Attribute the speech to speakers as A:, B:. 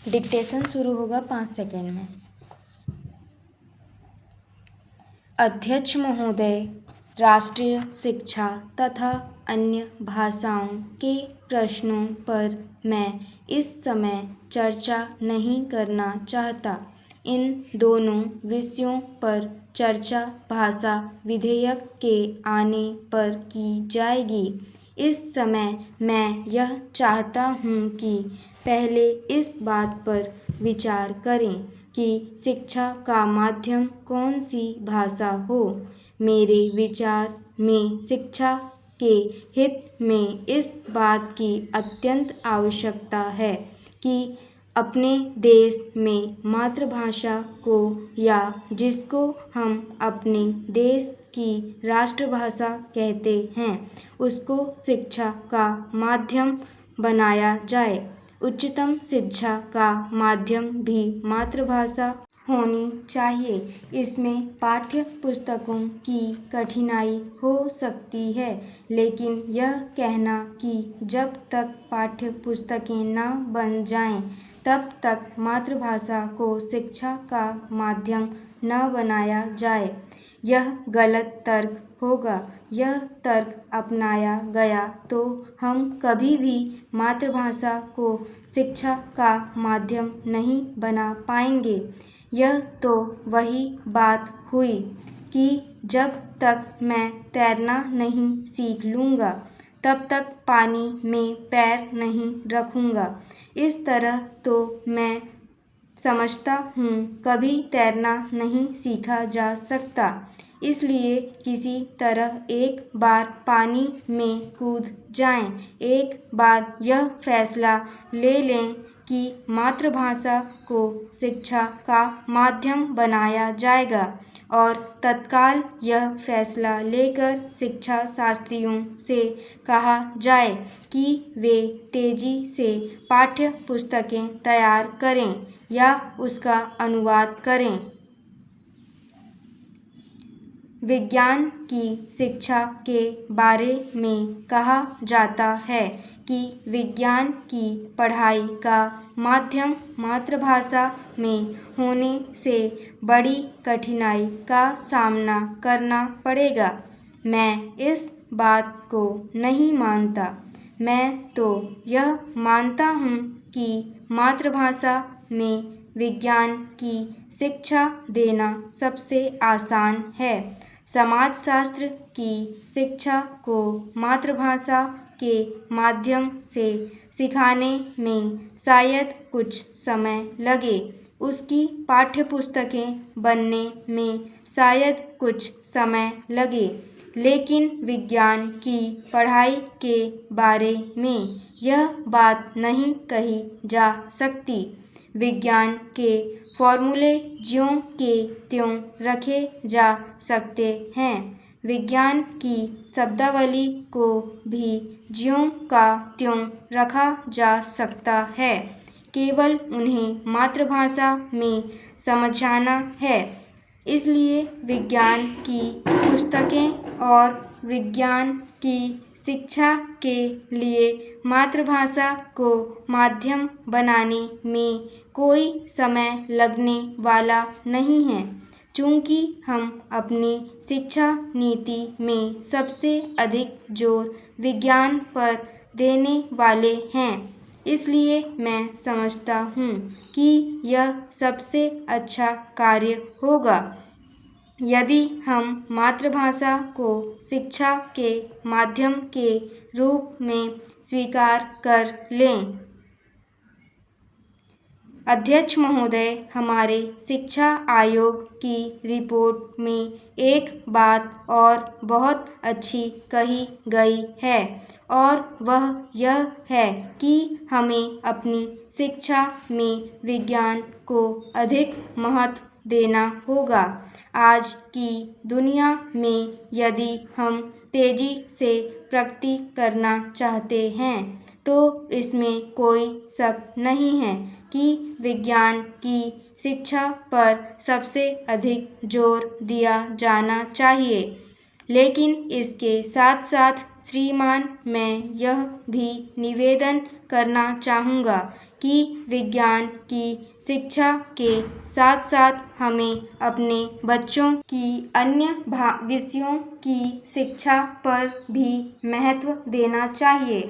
A: Dictation शुरू होगा 5 second में। अध्यक्ष महोदय, राष्ट्रीय शिक्षा तथा अन्य भाषाओं के प्रश्नों पर मैं इस समय चर्चा नहीं करना चाहता। इन दोनों विषयों पर चर्चा भाषा विधेयक के आने पर की जाएगी। इस समय मैं यह चाहता हूँ कि पहले इस बात पर विचार करें कि शिक्षा का माध्यम कौन सी भाषा हो। मेरे विचार में शिक्षा के हित में इस बात की अत्यंत आवश्यकता है कि अपने देश में मातृभाषा को, या जिसको हम अपने देश की राष्ट्रभाषा कहते हैं, उसको शिक्षा का माध्यम बनाया जाए। उच्चतम शिक्षा का माध्यम भी मातृभाषा होनी चाहिए। इसमें पाठ्य पुस्तकों की कठिनाई हो सकती है, लेकिन यह कहना कि जब तक पाठ्य पुस्तकें न बन जाएं, तब तक मातृभाषा को शिक्षा का माध्यम न बनाया जाए, यह गलत तर्क होगा। यह तर्क अपनाया गया तो हम कभी भी मातृभाषा को शिक्षा का माध्यम नहीं बना पाएंगे। यह तो वही बात हुई कि जब तक मैं तैरना नहीं सीख लूँगा, तब तक पानी में पैर नहीं रखूँगा। इस तरह तो मैं समझता हूँ कभी तैरना नहीं सीखा जा सकता। इसलिए किसी तरह एक बार पानी में कूद जाएं, एक बार यह फैसला ले लें कि मातृभाषा को शिक्षा का माध्यम बनाया जाएगा, और तत्काल यह फैसला लेकर शिक्षा शास्त्रियों से कहा जाए कि वे तेजी से पाठ्य पुस्तकें तैयार करें या उसका अनुवाद करें। विज्ञान की शिक्षा के बारे में कहा जाता है कि विज्ञान की पढ़ाई का माध्यम मातृभाषा में होने से बड़ी कठिनाई का सामना करना पड़ेगा। मैं इस बात को नहीं मानता। मैं तो यह मानता हूँ कि मातृभाषा में विज्ञान की शिक्षा देना सबसे आसान है। समाजशास्त्र की शिक्षा को मातृभाषा के माध्यम से सिखाने में शायद कुछ समय लगे, उसकी पाठ्यपुस्तकें बनने में शायद कुछ समय लगे, लेकिन विज्ञान की पढ़ाई के बारे में यह बात नहीं कही जा सकती। विज्ञान के फॉर्मूले ज्यों के त्यों रखे जा सकते हैं। विज्ञान की शब्दावली को भी ज्यों का त्यों रखा जा सकता है, केवल उन्हें मातृभाषा में समझाना है। इसलिए विज्ञान की पुस्तकें और विज्ञान की शिक्षा के लिए मातृभाषा को माध्यम बनाने में कोई समय लगने वाला नहीं है। चूँकि हम अपनी शिक्षा नीति में सबसे अधिक जोर विज्ञान पर देने वाले हैं, इसलिए मैं समझता हूँ कि यह सबसे अच्छा कार्य होगा यदि हम मातृभाषा को शिक्षा के माध्यम के रूप में स्वीकार कर लें। अध्यक्ष महोदय, हमारे शिक्षा आयोग की रिपोर्ट में एक बात और बहुत अच्छी कही गई है, और वह यह है कि हमें अपनी शिक्षा में विज्ञान को अधिक महत्व देना होगा। आज की दुनिया में यदि हम तेजी से प्रगति करना चाहते हैं, तो इसमें कोई शक नहीं है कि विज्ञान की शिक्षा पर सबसे अधिक जोर दिया जाना चाहिए। लेकिन इसके साथ साथ श्रीमान मैं यह भी निवेदन करना चाहूँगा कि विज्ञान की शिक्षा के साथ साथ हमें अपने बच्चों की अन्य विषयों की शिक्षा पर भी महत्व देना चाहिए।